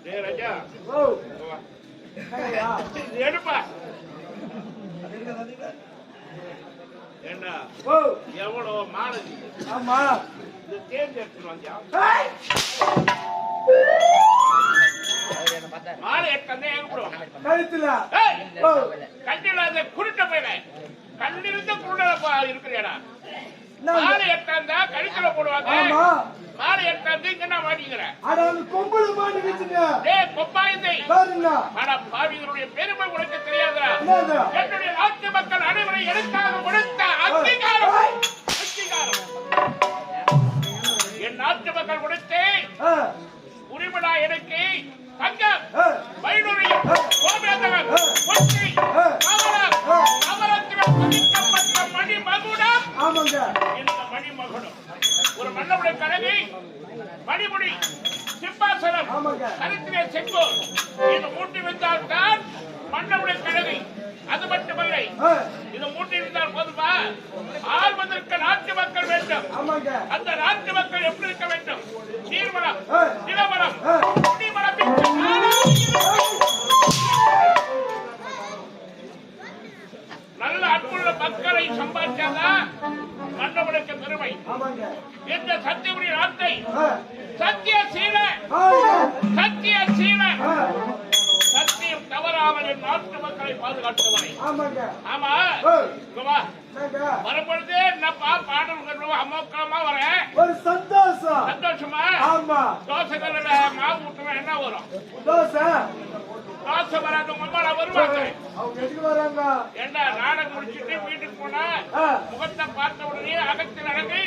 டேய் ராஜா ஓ வா ஐயா எடுப்பா என்ன ஓ எவ்வளவு மாலை ஆமா இது தேர்ந்து எடுத்துட்டு வந்தியா ஏய் மாலை எடுத்து எங்க போடுவாங்க கழுத்துல ஓ கண்ணில் அந்த குருட்ட போயில கண்ணிருந்த குருடப்பா இருக்கிறேடா நான் மாலை எடுத்தாந்தா கழுத்துல போடுவாங்க ஆமா மாலை எடுத்தாந்து இங்க நான் மாட்டிக்கிற அட அந்த கொம்புல மாட்டி வச்சுங்க டேய் கொப்பாயத்தை பாருங்க ஆனா பாவிகளுடைய பெருமை உனக்கு தெரியாதா என்னது என்னுடைய நாட்டு மக்கள் அனைவரும் எனக்காக கொடுத்த அங்கீகாரம் அங்கீகாரம் என் நாட்டு மக்கள் கொடுத்து உரிமடா எனக்கு தங்கம் வைடூரியம் கோமேதகம் கொச்சி கமலம் கமலத்தில் பதிக்கப்பட்ட மணிமகுடம் ஆமாங்க இந்த மணிமகுடம் ஒரு மன்னனுடைய கனவி மணிமுடி சிம்மாசனம் ஆமாங்க கருத்திலே செங்கோல் இது மூட்டி வந்தால் தான் மன்னனுடைய கனவி அது மட்டுமல்ல இது மூட்டி இருந்தால் போதுமா ஆள்வதற்கு நாட்டு மக்கள் வேண்டும் ஆமாங்க அந்த நாட்டு மக்கள் எப்படி இருக்க வேண்டும் நீர்வளம் நிலவளம் குடிவளம் நல்ல அன்புள்ள மக்களை சம்பாதிச்சாதான் மன்னவனுக்கு பெருமை என்ற சத்தியமுடைய நாட்டை சத்திய சீல சத்திய சீல சத்தியம் தவறாமல் என் நாட்டு மக்களை பாதுகாத்தவரை ஆமா வரும்பொழுது என்னப்பா பாடல்கள் அமோக்கமா வரேன் ஒரு சந்தோஷம் சந்தோஷமா ஆமா தோசைகள்ல மாவு ஊட்டுனா என்ன வரும் தோசை தோசை வராது அம்மால வருவாங்க அவங்க எதுக்கு வராங்க ஏண்டா நாடகம் முடிச்சுட்டு வீட்டுக்கு போனா முகத்தை பார்த்த உடனே அகத்தில் அடங்கி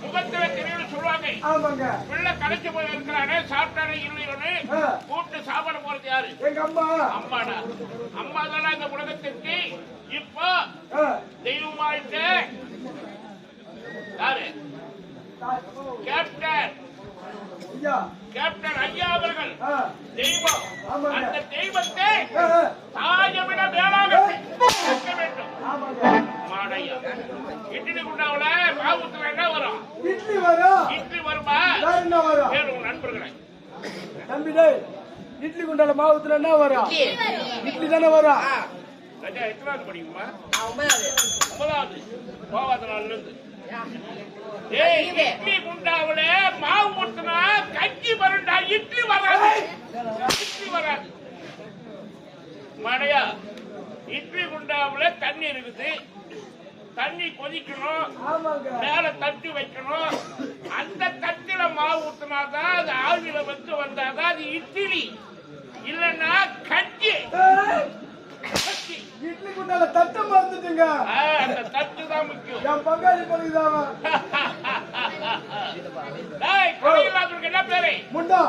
முகத்துல தெரியும் சொல்லுவாங்க ஆமாங்க பிள்ளை கடைச்சு போய் இருக்கிறானே சாப்பிட்டானே இல்லையோன்னு கூப்பிட்டு சாப்பாடு போறது யாரு எங்க அம்மா அம்மாடா அம்மா தானே இந்த உலகத்திற்கு இப்போ தெய்வமாயிட்டு யாரு கேப்டன் கேப்டன் ஐயா அவர்கள் தெய்வம் அந்த தெய்வத்தை தாயமிட மேலாக வேண்டும் மாடையா இட்லி குண்டாவுல மாவுத்துல என்ன வரும் இட்லி வரும் இட்லி வருமா என்ன வரும் உங்க நண்பர்களே தம்பிடே இட்லி குண்டால மாவுத்துல என்ன வரும் இட்லி தானே வரும் ராஜா எத்தனாவது படிக்குமா 9வது போவாத நாள்ல இருந்து இட்லி குண்டாவுல மாவு ஊத்துனா கஞ்சி வருண்டா இட்லி வராது இட்லி வராது மடையா இட்லி குண்டாவுல தண்ணி இருக்குது தண்ணி கொதிக்கணும் மேல தட்டி வைக்கணும் அந்த தட்டில மாவு ஊத்தினாதான் அது ஆவியில வந்து வந்தாதான் அது இட்லி இல்லன்னா கஞ்சி இட்லி குண்டால தட்டு மறந்துட்டுங்க அந்த தட்டு தான் முக்கியம் என் பங்காளி பழகுதாவ இல்லாதவனுக்கு என்ன பேரு முண்டா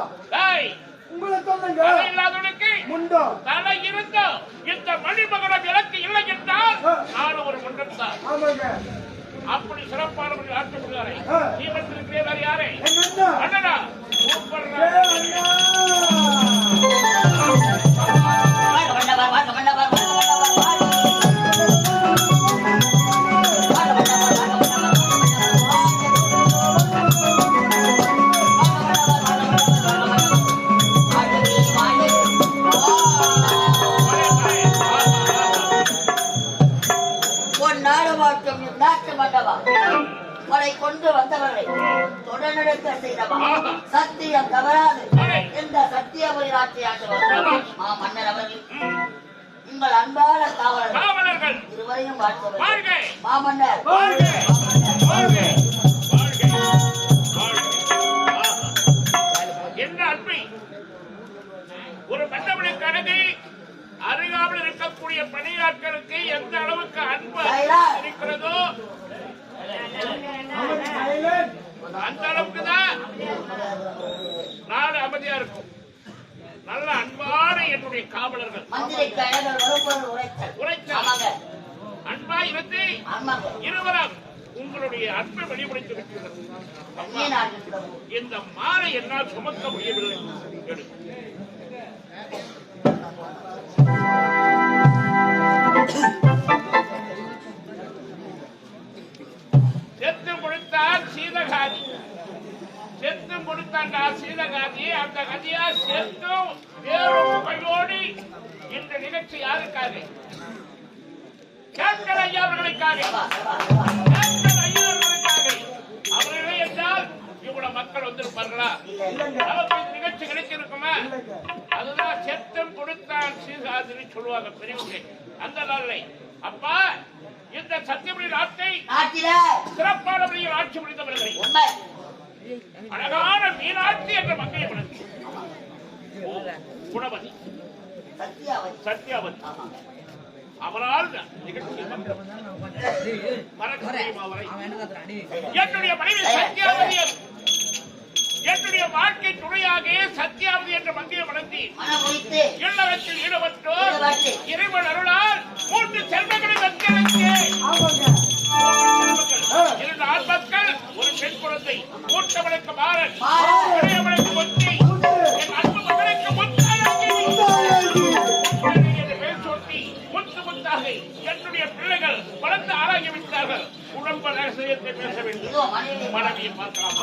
உங்களை சொல்லுங்க இல்லாதவனுக்கு முண்டா தலை இருந்தோம் இந்த மணிமகனம் எனக்கு இல்லை என்றால் நான் ஒரு முண்டம் தான் ஆமாங்க அப்படி சிறப்பானவர்கள் ஆட்சியாளரை நீ வந்திருக்கிறே வேற யாரே அண்ணனா கொண்டு வந்தவர்களை தொடர்நடத்த செய்தவா சத்தியம் தவறாது எந்த சத்தியபுரி ஆட்சியாற்றுவார் மன்னர் அவர்கள் உங்கள் அன்பான காவலர்கள் இருவரையும் வாழ்த்தவர்கள் மாமன்னர் என்ன அன்பை ஒரு மன்னவனை கணக்கு அருகாமல் இருக்கக்கூடிய பணியாட்களுக்கு எந்த அளவுக்கு அன்பு இருக்கிறதோ அந்த அளவுக்கு தான் நாடு அமைதியா இருக்கும். நல்ல அன்பான என்னுடைய காவலர்கள் அன்பா இருந்து இருவரும் உங்களுடைய அன்பை வெளிப்படுத்தி இருக்கிறது. இந்த மாலை என்னால் சுமக்க முடியவில்லை. செத்து முடித்தால் சீதகாதி, செத்து செத்தம் கொடுத்தாண்டா சீதகாதி. அந்த கதியா செத்தும் வேறும் கையோடி இந்த நிகழ்ச்சி யாருக்காக? கேப்டன் ஐயா அவர்களுக்காக. கேப்டன் ஐயா அவர்களுக்காக. அவர்களே என்றால் இவ்வளவு மக்கள் வந்திருப்பார்களா? நமக்கு இந்த நிகழ்ச்சி கிடைச்சிருக்குமா? அதுதான் செத்தம் கொடுத்தான் சீதகாதின்னு சொல்லுவாங்க பெரியவங்க அந்த நாளை. அப்பா இந்த சத்தியமணி நாட்டை சிறப்பான முறையில் ஆட்சி புரிந்தவர்களை அழகான மீனாட்சி என்ற மக்களை மனது குணவதி சத்யாவதி அவரால் நிகழ்ச்சி மறக்க முடியுமா அவரை? என்னுடைய மனைவி சத்யாவதி, என்னுடைய வாழ்க்கை துணையாக சத்யாவதி என்ற மங்கையை மணந்து இல்லறத்தில் ஈடுபட்டு இறைவன் அருளால் 3 செல்வங்களை இரண்டு ஆண் மக்கள், ஒரு பெண் குழந்தை. மூத்தவனுக்கு மாறன், இளையவனுக்கு ஒத்தி, என் அன்பு மகனுக்கு முத்து முத்தாக என்னுடைய பிள்ளைகள் வளர்ந்து ஆராய்விட்டார்கள். குடும்ப ரகசியத்தை பேச வேண்டும். மனைவியை பார்க்கலாம்.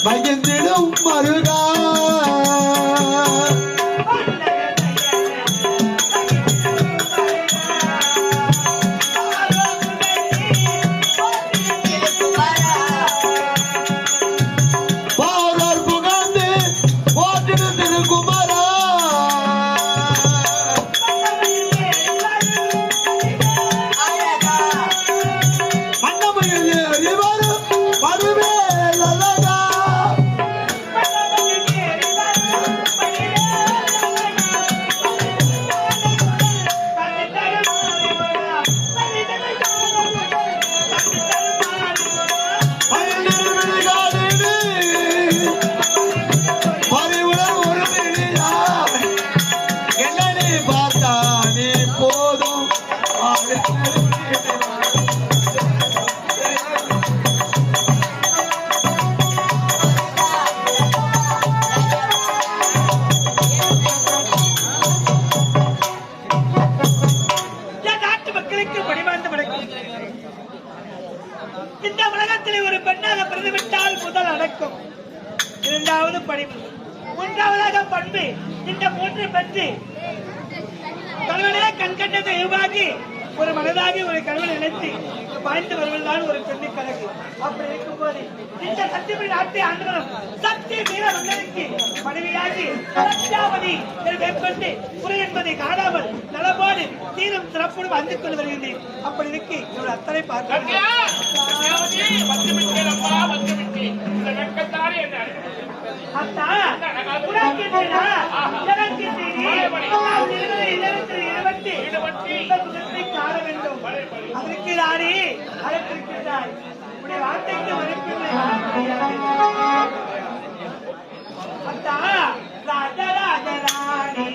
பயந்திடும் மருகா பாரர் புகழ்ந்து போற்றிடு திருக்குமரா மன்னமையில் ஏறி வரும் பருவே இந்த உலகத்தில் ஒரு பெண்ணாக பிறந்துவிட்டால் முதல் அடக்கம், இரண்டாவது படிப்பு, மூன்றாவதாக பண்பு. இந்த 3 பெற்று கணவனே கண்கண்ட தெய்வமாகி ஒரு மனதாகி ஒரு கணவன் நினைத்து வாழ்ந்து வருவதுதான் ஒரு பெண்ணு கணக்கு. அப்படி இருக்கும்போது இந்த சத்தியமணி நாட்டை ஆண்டவரும் சத்திய வீர மன்னருக்கு மனைவியாகி சத்யாவதி மேற்கொண்டு குறை என்பதை காணாமல் நலமோடு தீரும் சிறப்போடு வந்து கொண்டு வருகின்றேன். அப்படி இருக்கு ஒரு அத்தனை பார்க்க காண வேண்டும். அதற்கு நானே அழைத்திருக்கிறாய். உடைய வார்த்தைக்கு மதிப்பில்லை. அத்தா ராஜராஜராணி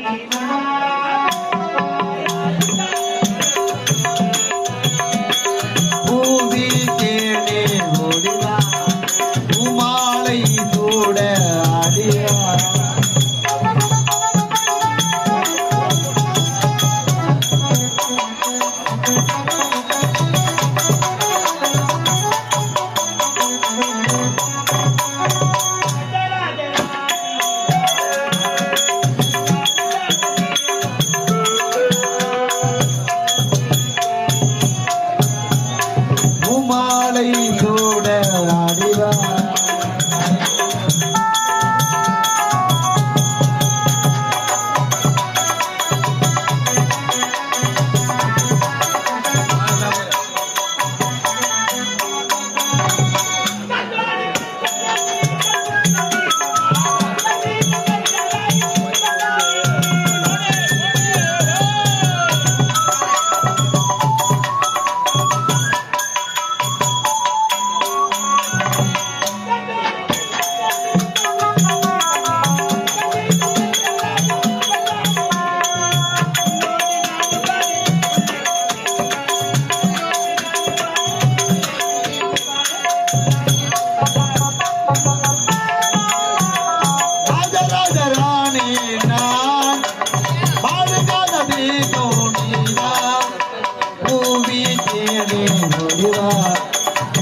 பூவி தேடி முடிவார்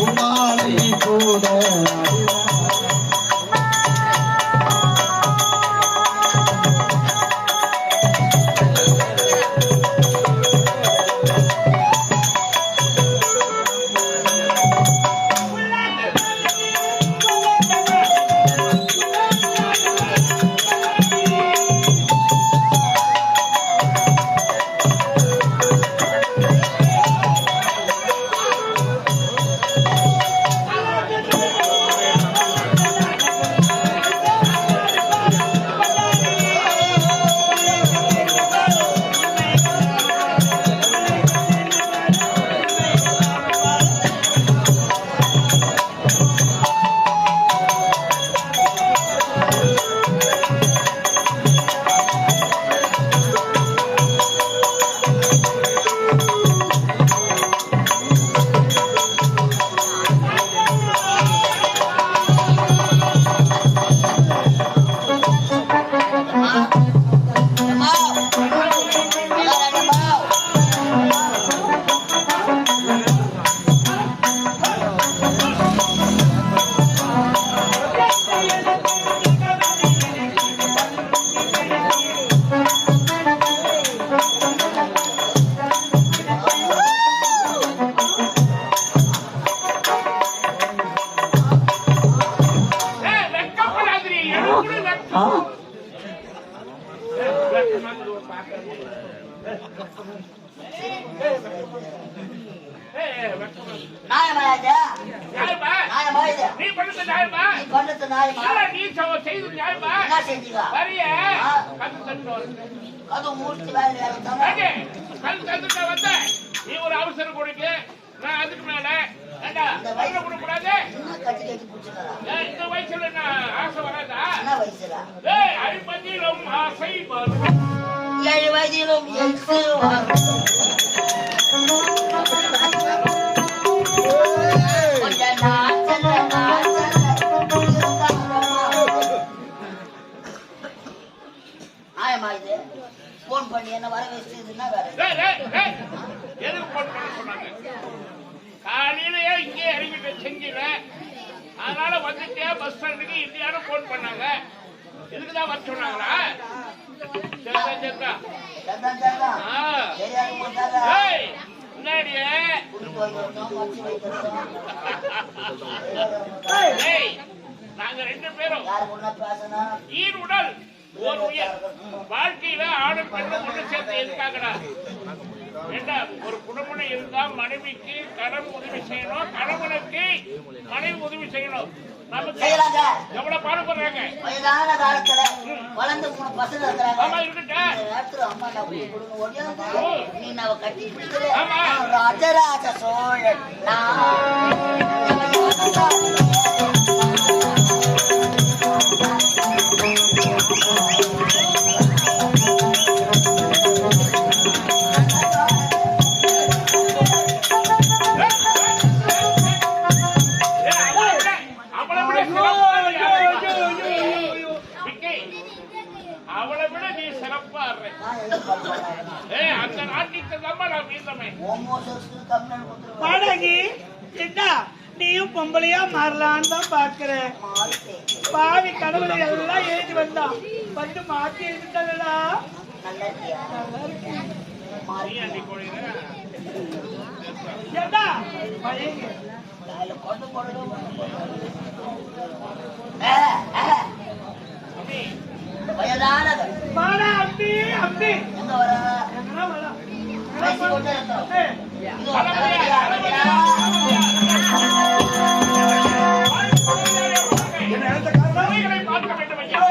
உமாலை கூட வெக்கப்படாதீ, எனக்கு கூட வெக்கம். நியாயமாயாச்சா? நியாயமா? நியாயமாயுது. நீ பண்ணது நியாயமா? நீ பண்ணது நியாயமா? இல்ல, நீ செய்தது நியாயமா? என்ன செஞ்சீங்க? வரிய ஆ. கத்து தட்டு வருது. அது மூச்சு வேலை இறந்தாங்க. ஏங்க, கத்து தட்டுட்ட வந்த நீ ஒரு அவசரம் கொடுக்க, நான் அதுக்கு மேல ஏண்டா வயிறு கொடுக்கூடாது. என்ன கட்டி கட்டி பிடிச்சிருக்கா? இந்த வயசுல நான் ஆசை வராதா? என்ன வயசுல? ஏய், 50 ஆசை வரும். 7 வயதிலும் எக்ஸு வரும். கொஞ்ச நாச்சல நியாயமாயுது. போன் பண்ணி என்ன வர வச்சதுன்னா வேற ஏய், ஏய், ஏய், எதுக்கு போன் பண்ண சொன்னாங்க? காலையிலயே இங்கே இறங்கிட்டு செஞ்சில, அதனால வந்துட்டே பஸ் ஸ்டாண்டுக்கு இந்தியான்னு போன் பண்ணாங்க. இதுக்குதான் வர சொன்னாங்களா? சரிதான், சரிதான். சரிதான் சரிதான். ஆ. சரியாக போட்டாங்க. ஏய், முன்னாடியே குடும்ப வைக்கிறோம், மச்சி வைக்கிறோம். ஏய், நாங்க 2 பேரும் யாரு முன்ன பேசணும்? ஈருடல் ஓர் உயிர். வாழ்க்கையில ஆணும் பெண்ணும் ஒண்ணு சேர்த்து எதுக்காகடா? ஏண்டா, ஒரு குடும்பம் இருந்தா மனைவிக்கு கணவன் உதவி செய்யணும், கணவனுக்கு மனைவி உதவி செய்யணும். நமக்கு செய்யலாங்க. எவ்வளவு பாடுபடுறாங்க. வயதான காலத்துல வளர்ந்து 3 பசங்க இருக்கிறாங்க. ஆமா, இருக்கட்டும். இந்த நேரத்துல அம்மா நான் கொடுங்க ஓடியாந்து ஓ. நீ நாவ கட்டி பிடிக்கிற ஆமா. ராஜராஜ சோழன் அவளை விட சிறப்பான யாரு? விக்கி, அவளை விட நீ சிறப்பா ஆடுற. ஏய், அந்த நாட்டிற்கு தான் நான் வீழ்ந்தமே. பாடகி என்ன நீயும் பொம்பளையா மாறலான்னு தான் பாக்குறேன். பாவி கடவுளை எல்லாம் எழுதி வந்தான் வந்து மாத்தி எழுதிட்டாங்களா? நீ அண்டி கோழிங்க. ஏண்டா பயங்க வயதானது பாடா அம்பி அம்பி எங்க வர எங்கடா வரா? வயசு கொண்டு இருக்கோம். ஏய், இது ஒரு தலைவலியா, தலைவலியா? கோழிகளை பார்க்க வேண்டும் ஐயா.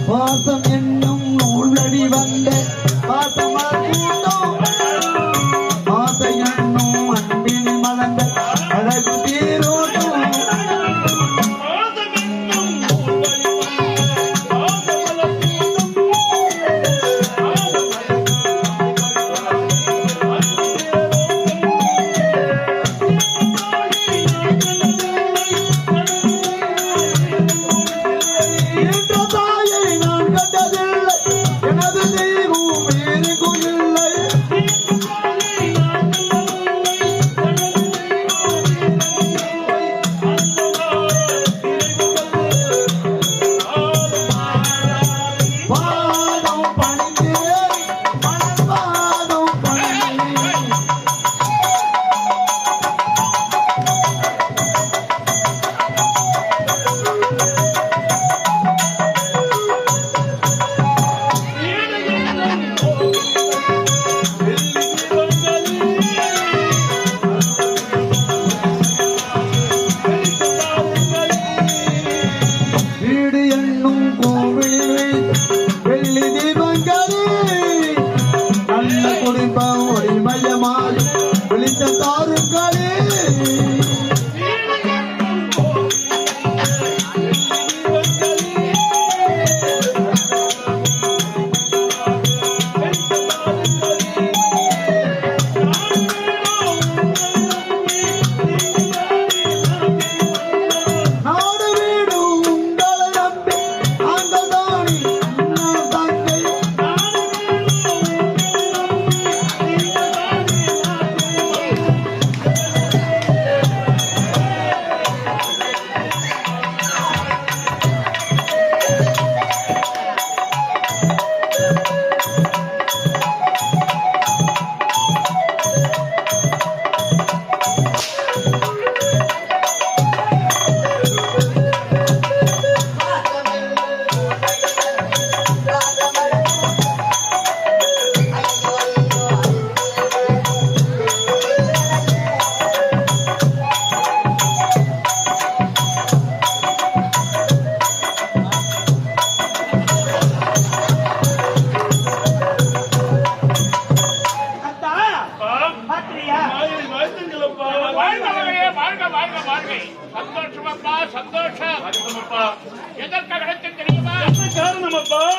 பாசம் என்னும் நூலடி வந்த பாசமாகூட்டம் ஆசை என்னும் அன்பின் மலர்ந்த அழகு தீரோட்டம் அது தெய்வம் வேறு இல்லை. பாதம் பணிந்தே மனப்பாதம் பணிந்தே வீடு என்னும் கோவிலில் வெள்ளி தீபங்களே நல்ல குடிப்பம் ஒளிமயமாய் வெளிச்ச தாருங்களே. நாடு வீடு உங்களை நம்பி அந்த தாணி அண்ணன் தங்கை அத்தா பாத்திரியா வாழ்க மகளே, வாழ்க வாழ்க வாழ்க. சந்தோஷமாப்பா, சந்தோஷம். எதற்காக கிடைச்சது தெரியுமா?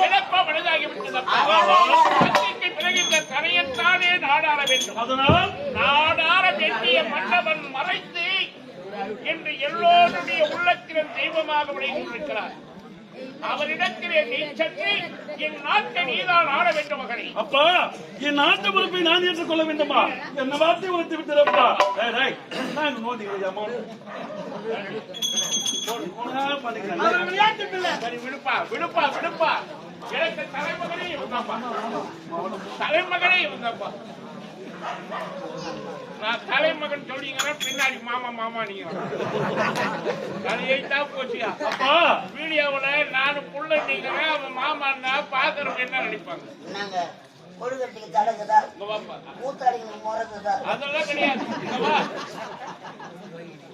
எனப்பா மனிதாகி விட்டதப்பா. சக்திக்கு பிறகு இந்த கரையத்தானே நாடாள வேண்டும். அதனால் நாடாள வேண்டிய மன்னவன் மறைத்து இன்று எல்லோருடைய உள்ளத்திலும் தெய்வமாக விளைந்திருக்கிறார். அவரிடத்திலே நீ சென்று என் நாட்டை நீதான் ஆள வேண்டும் மகனே. அப்பா என் நாட்டு பொறுப்பை நான் ஏற்றுக்கொள்ள வேண்டுமா? என்ன வார்த்தை உழைத்து விட்டதப்பா. நான் நோதிக்கிறேன் அவர் விளையாட்டு பிள்ளை. சரி விடுப்பா விடுப்பா விடுப்பா. எனக்கு தலைமகனே இருந்தாப்பா, தலைமகனே இருந்தாப்பா. நான் தலைமகன் சொல்லிங்கன்னா பின்னாடி மாமா மாமா நீங்க தலையைத்தா போச்சியா. அப்பா வீடியோவுல நானும் புள்ள நீங்கிறேன், அவன் மாமான்னா பாக்குறவங்க என்ன நினைப்பாங்க? நாங்க கொழுக்கட்டுக்கு தடகுதா இங்க வாப்பா. கூத்தாடிங்க முறக்குதா அதெல்லாம் கிடையாது. இங்க வா.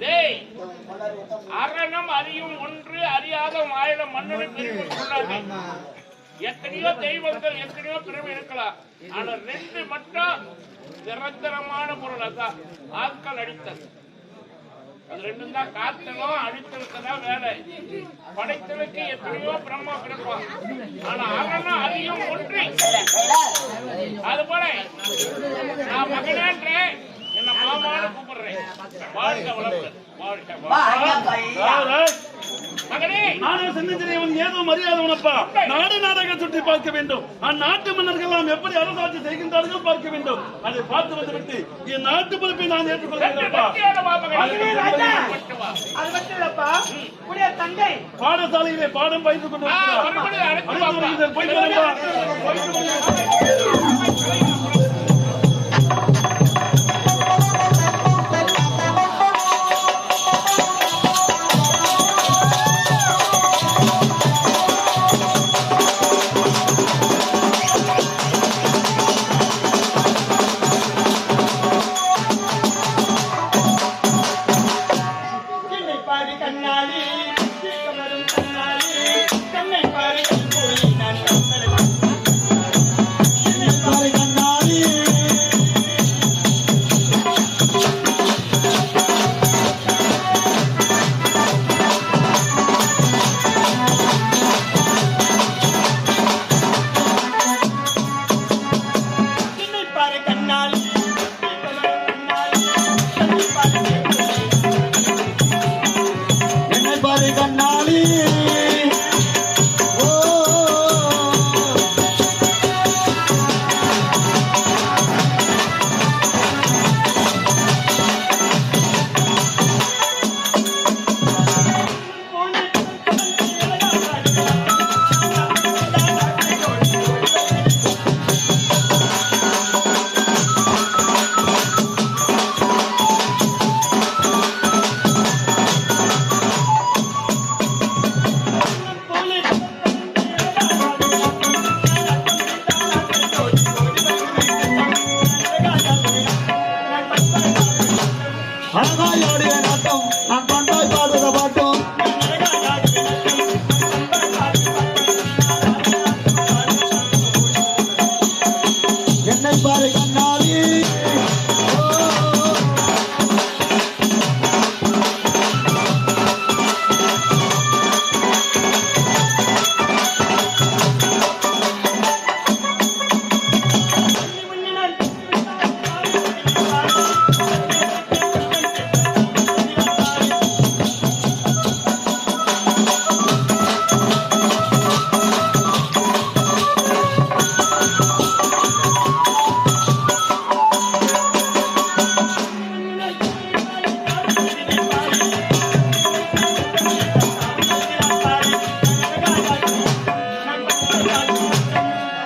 டேய், அரணம் அறியும் ஒன்று அறியாத மாயில மன்னனை பிரிவு சொல்லாது. எத்தனையோ தெய்வங்கள் எத்தனையோ பிரிவு இருக்கலாம், ஆனா ரெண்டு மட்டும் நிரந்தரமான பொருள். அதான் ஆட்கள் அடித்தல். அது ரெண்டும் தான் காத்தலும் அடித்தலுக்குதான் வேலை. படைத்தலுக்கு எத்தனையோ பிரம்மா பிறப்பான், ஆனா அரணம் அறியும் ஒன்று. அது போல நான் மகனேன்றேன், என்ன மாமான்னு கூப்பிடுறேன். வாழ்க வளர்ந்து வாழ்க மகனே. நானே சின்னஞ்சிறியவன் ஏதோ மரியாதவனப்பா. நாடு நாடக சுற்றி பார்க்க வேண்டும். அந்நாட்டு மன்னர்கள் எல்லாம் எப்படி அரசாட்சி செய்கின்றார்கள் பார்க்க வேண்டும். அதை பார்த்து வந்துவிட்டு என் நாட்டு பொறுப்பை நான் ஏற்றுக்கொள்ள வேண்டும்ப்பா. அது மட்டும் இல்லப்பா, உடைய தங்கை பாடசாலையிலே பாடம் பயின்று கொண்டு வருகிறார். போய் என்னை பாரு கண்ணாடி கண்ணாடி கண்ணை பாரு போய் நான்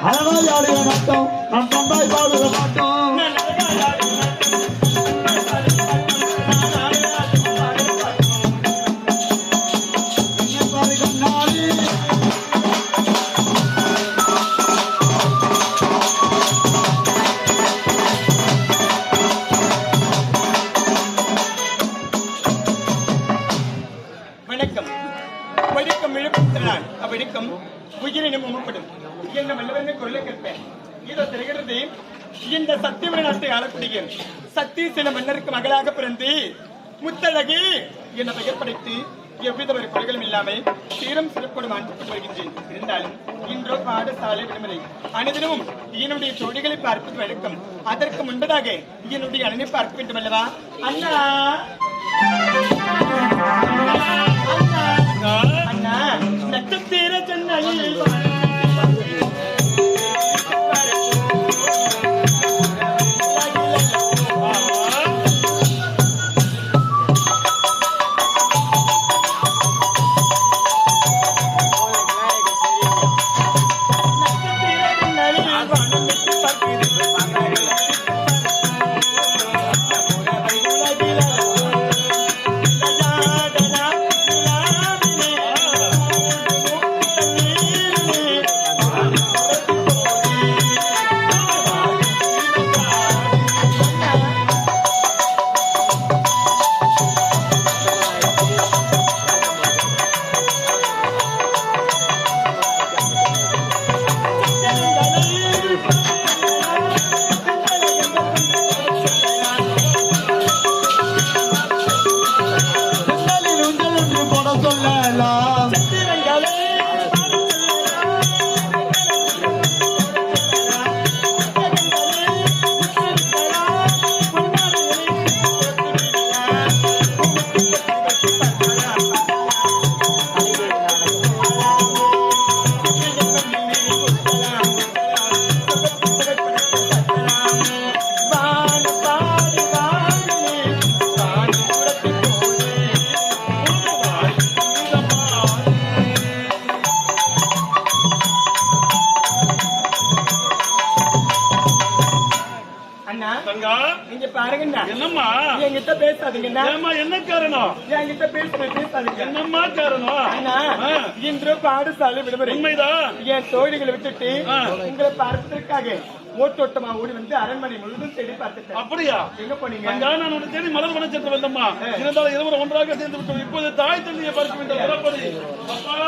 அழகாய் ஆடுகிற நாட்டம் நம் பந்தாய் பாடுகிற பாட்டம் பாரு கண்ணாடி வணக்கம் வணக்கம் இழுப்புத்திறான் அவ்வணக்கம் உயிரினும் உமப்படும் என்ற மல்லவனை குரலை கேட்பேன் இதோ தெரிகிறது இந்த சத்தியவன நாட்டை ஆளக்கூடிய சத்தீசன மன்னருக்கு மகளாக பிறந்து முத்தழகி என்ற பெயர் படைத்து எவ்வித ஒரு குறைகளும் இல்லாமல் சீரம் சிறப்போடு மாற்றிக் வருகின்றேன் இருந்தாலும் இன்றோ பாடசாலை விடுமுறை அனைதினமும் என்னுடைய ஜோடிகளை பார்ப்பது வழக்கம் அதற்கு முன்பதாக என்னுடைய அண்ணனை பார்க்க வேண்டும் அல்லவா அண்ணா அண்ணா நட்சத்திர சென்னையில் நீங்க பாருங்க என்னம்மா என்கிட்ட பேசாதீங்கன்னா என்ன காரணம் என்கிட்ட பேசாதீங்க என்னம்மா காரணம் அண்ணா இன்று பாடசாலை விடுமுறை உண்மைதான் என் தோழிகளை விட்டுட்டு உங்களை பார்ப்பதற்காக ஓட்டோட்டமா ஓடி வந்து அரண்மனை முழுவதும் தேடி பார்த்துட்டேன் அப்படியா எங்க போனீங்க நான் உன்னை தேடி மலர் வனச்சத்து வந்தம்மா இருந்தாலும் இருவரும் ஒன்றாக சேர்ந்து விட்டோம் இப்போது தாய் தந்தையை பார்க்க வேண்டும் புறப்படு அப்பா